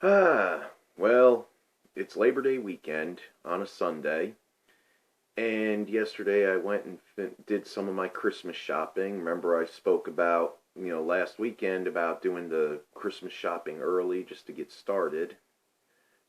Well, it's Labor Day weekend on a Sunday, and yesterday I went and did some of my Christmas shopping. Remember, I spoke about, last weekend about doing the Christmas shopping early just to get started,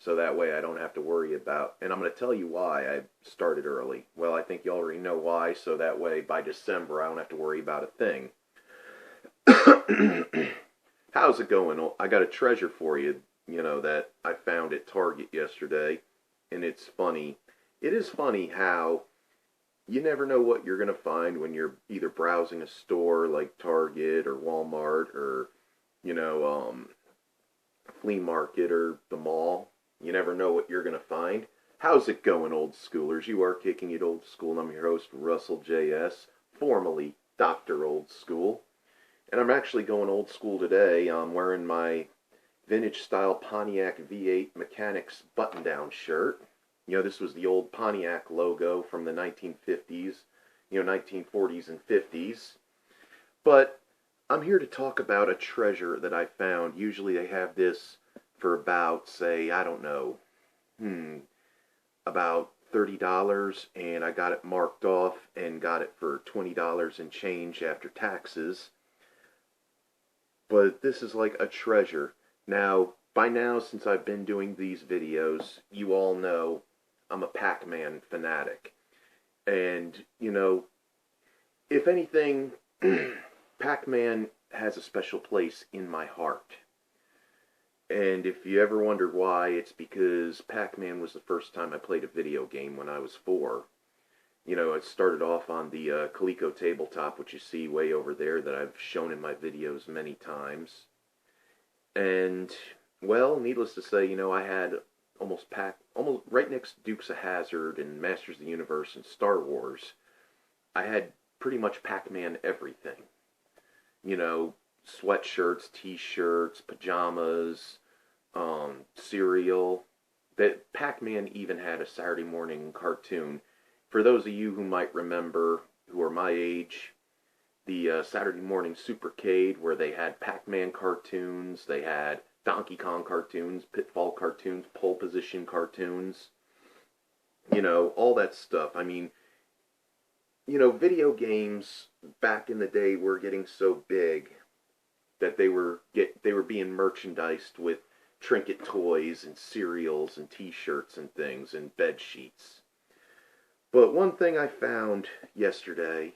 so that way I don't have to worry about, and I'm going to tell you why I started early. Well, I think you already know why, so that way by December I don't have to worry about a thing. How's it going? I got a treasure for you, that I found at Target yesterday, and it's funny. It is funny how you never know what you're going to find when you're either browsing a store like Target or Walmart or, you know, um, flea market or the mall. You never know what you're going to find. How's it going, old schoolers? You are kicking it old school, and I'm your host, Russell J.S., formerly Dr. Old School. And I'm actually going old school today. I'm wearing my vintage style Pontiac V8 Mechanics button down shirt. This was the old Pontiac logo from the 1950s, 1940s and 50s. But I'm here to talk about a treasure that I found. Usually they have this for about, say, I don't know, about $30, and I got it marked off and got it for $20 and change after taxes. But this is like a treasure. Now, by now, since I've been doing these videos, you all know I'm a Pac-Man fanatic. And, if anything, Pac-Man has a special place in my heart. And if you ever wondered why, it's because Pac-Man was the first time I played a video game when I was 4. It started off on the Coleco tabletop, which you see way over there that I've shown in my videos many times. And, well, needless to say, I had almost right next to Dukes of Hazzard and Masters of the Universe and Star Wars. I had pretty much Pac-Man everything. Sweatshirts, t-shirts, pajamas, cereal. That Pac-Man even had a Saturday morning cartoon. For those of you who might remember, who are my age, the Saturday morning Supercade, where they had Pac-Man cartoons, they had Donkey Kong cartoons, Pitfall cartoons, Pole Position cartoons, all that stuff. I mean, video games back in the day were getting so big that they were being merchandised with trinket toys and cereals and t-shirts and things and bed sheets. But one thing I found yesterday,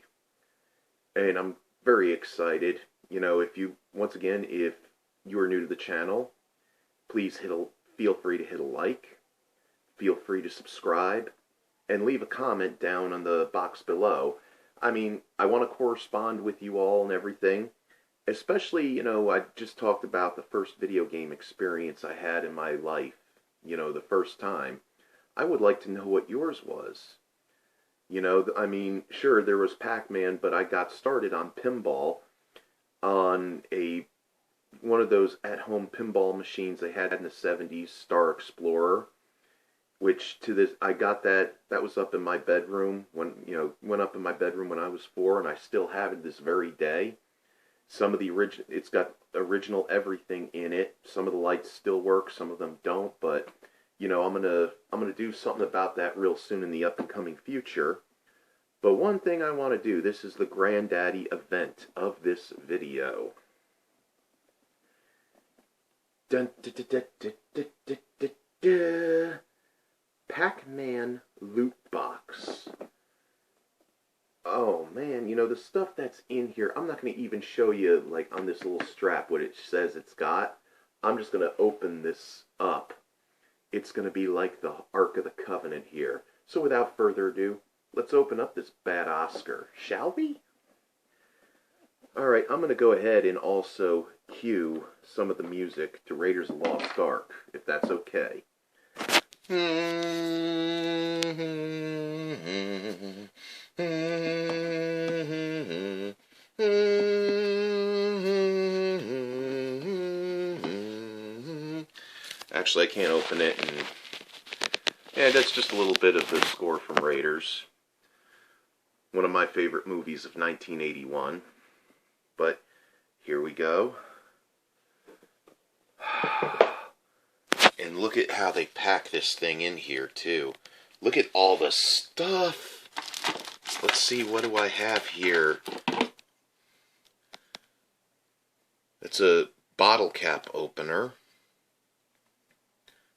and I'm very excited, if you are new to the channel, please feel free to hit a like, feel free to subscribe, and leave a comment down on the box below. I mean, I want to correspond with you all and everything, especially, I just talked about the first video game experience I had in my life, the first time. I would like to know what yours was. I mean, sure, there was Pac-Man, but I got started on pinball on one of those at-home pinball machines they had in the 70s, Star Explorer, which I got that was up in my bedroom went up in my bedroom when I was 4, and I still have it this very day. Some of the it's got original everything in it. Some of the lights still work, some of them don't, but I'm gonna do something about that real soon in the up and coming future. But one thing I want to do, this is the granddaddy event of this video. Dun, da, da, da, da, da, da, da, da. Pac-Man loot box. Oh man, the stuff that's in here, I'm not going to even show you, like, on this little strap what it says it's got. I'm just going to open this up. It's going to be like the Ark of the Covenant here. So without further ado, let's open up this bad Oscar, shall we? Alright, I'm going to go ahead and also cue some of the music to Raiders of the Lost Ark, if that's okay. Actually, I can't open it, and that's just a little bit of the score from Raiders. One of my favorite movies of 1981. But here we go. And look at how they pack this thing in here, too. Look at all the stuff. Let's see, what do I have here? It's a bottle cap opener.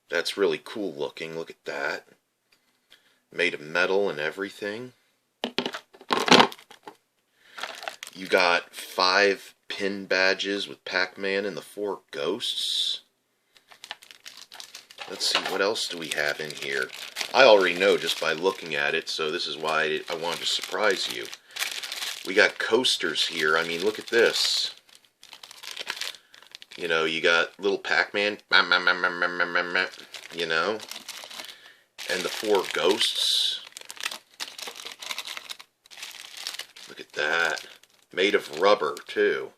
That's really cool looking. Look at that. Made of metal and everything. You got 5 pin badges with Pac-Man and the 4 ghosts. Let's see, what else do we have in here? I already know just by looking at it, so this is why I wanted to surprise you. We got coasters here. I mean, look at this. You know, you got little Pac-Man, you know, and the 4 ghosts. Look at that. Made of rubber, too.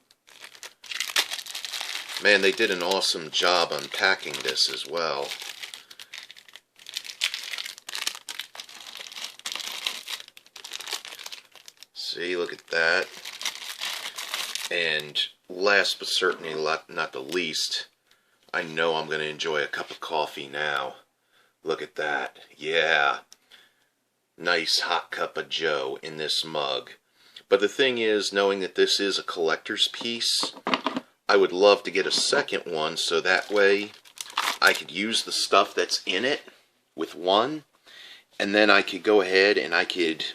Man, they did an awesome job unpacking this as well. See, look at that. And last but certainly not the least, I know I'm going to enjoy a cup of coffee now. Look at that. Yeah. Nice hot cup of joe in this mug. But the thing is, knowing that this is a collector's piece, I would love to get a second one so that way I could use the stuff that's in it with one, and then I could go ahead and I could,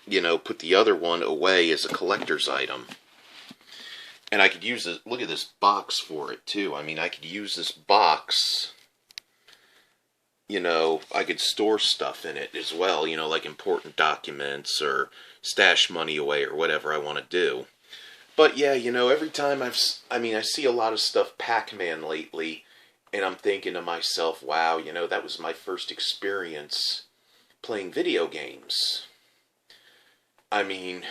you know, put the other one away as a collector's item. And I could use this, look at this box for it too. I mean, I could use this box, you know, I could store stuff in it as well, you know, like important documents or stash money away or whatever I want to do. But yeah, you know, every time I see a lot of stuff Pac-Man lately, and I'm thinking to myself, wow, you know, that was my first experience playing video games. I mean,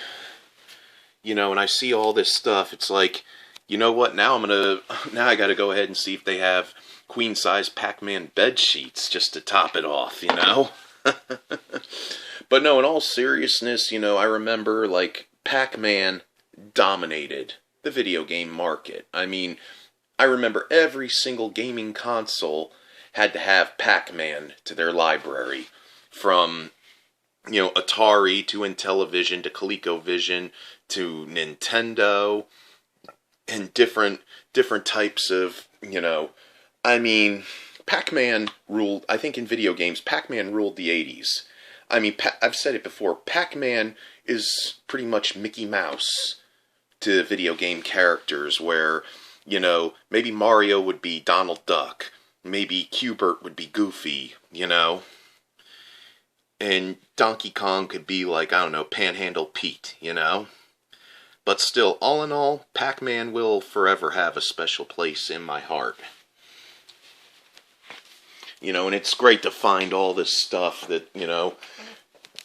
you know, and I see all this stuff, it's like, you know what, now I gotta go ahead and see if they have queen-size Pac-Man bed sheets just to top it off, you know? But no, in all seriousness, you know, I remember, like, Pac-Man dominated the video game market. I mean, I remember every single gaming console had to have Pac-Man to their library. From, you know, Atari to Intellivision to ColecoVision to Nintendo and different types of, you know, I mean, Pac-Man ruled, I think in video games, Pac-Man ruled the 80s. I mean, I've said it before, Pac-Man is pretty much Mickey Mouse to video game characters, where, you know, maybe Mario would be Donald Duck, maybe Q*bert would be Goofy, you know, and Donkey Kong could be like, I don't know, Panhandle Pete, you know. But still, all in all, Pac-Man will forever have a special place in my heart. You know, and it's great to find all this stuff that, you know,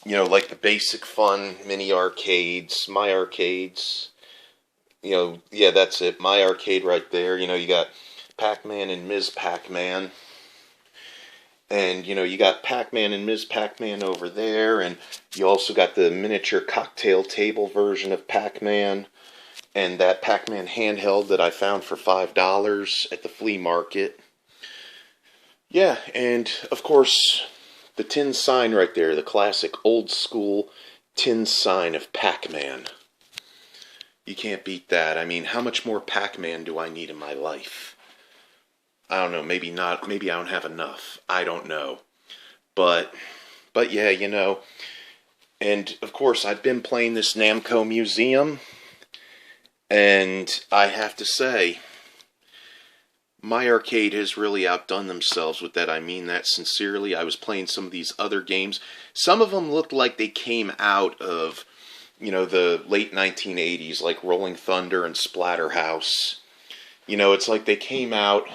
like the basic fun mini arcades, my arcades. You know, yeah, that's it, my arcade right there. You know, you got Pac-Man and Ms. Pac-Man. And, you know, you got Pac-Man and Ms. Pac-Man over there, and you also got the miniature cocktail table version of Pac-Man, and that Pac-Man handheld that I found for $5 at the flea market. Yeah, and, of course, the tin sign right there, the classic old-school tin sign of Pac-Man. You can't beat that. I mean, how much more Pac-Man do I need in my life? I don't know, maybe not, maybe I don't have enough. I don't know. But yeah, you know, and of course I've been playing this Namco Museum, and I have to say, my arcade has really outdone themselves with that. I mean that sincerely. I was playing some of these other games. Some of them looked like they came out of, you know, the late 1980s, like Rolling Thunder and Splatterhouse. You know, it's like they came out,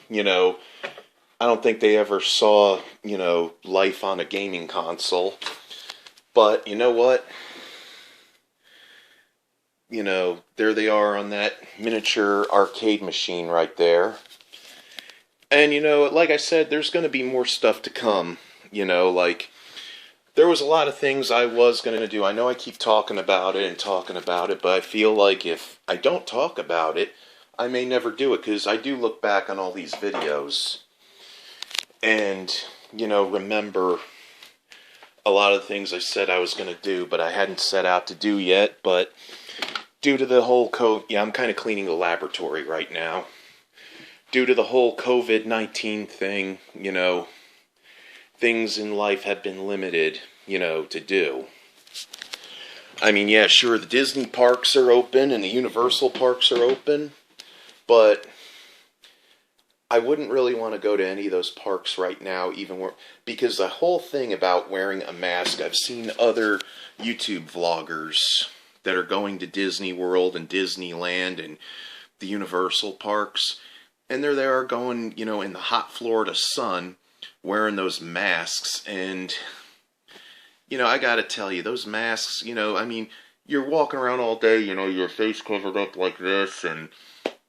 you know, I don't think they ever saw, you know, life on a gaming console. But, you know what? You know, there they are on that miniature arcade machine right there. And, you know, like I said, there's going to be more stuff to come. You know, like, there was a lot of things I was going to do. I know I keep talking about it, but I feel like if I don't talk about it, I may never do it, because I do look back on all these videos, and, remember a lot of the things I said I was going to do, but I hadn't set out to do yet. But due to the whole I'm kind of cleaning the laboratory right now. Due to the whole COVID-19 thing, things in life have been limited, to do. I mean, yeah, sure, the Disney parks are open and the Universal parks are open, but I wouldn't really want to go to any of those parks right now, because the whole thing about wearing a mask, I've seen other YouTube vloggers that are going to Disney World and Disneyland and the Universal parks, and there they are going, in the hot Florida sun, wearing those masks, and, I gotta tell you, those masks, I mean, you're walking around all day, your face covered up like this, and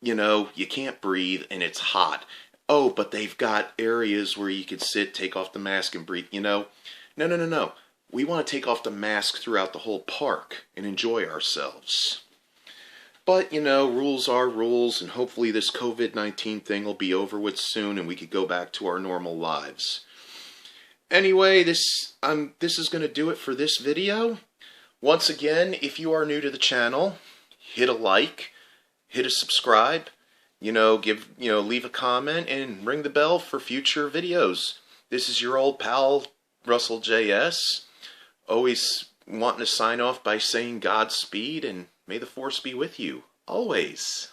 you can't breathe, and it's hot. Oh, but they've got areas where you could sit, take off the mask, and breathe, No. We want to take off the mask throughout the whole park and enjoy ourselves. But, rules are rules, and hopefully this COVID-19 thing will be over with soon, and we could go back to our normal lives. Anyway, this is going to do it for this video. Once again, if you are new to the channel, hit a like, hit a subscribe, leave a comment, and ring the bell for future videos. This is your old pal, Russell J.S. Always wanting to sign off by saying Godspeed, and may the Force be with you, always.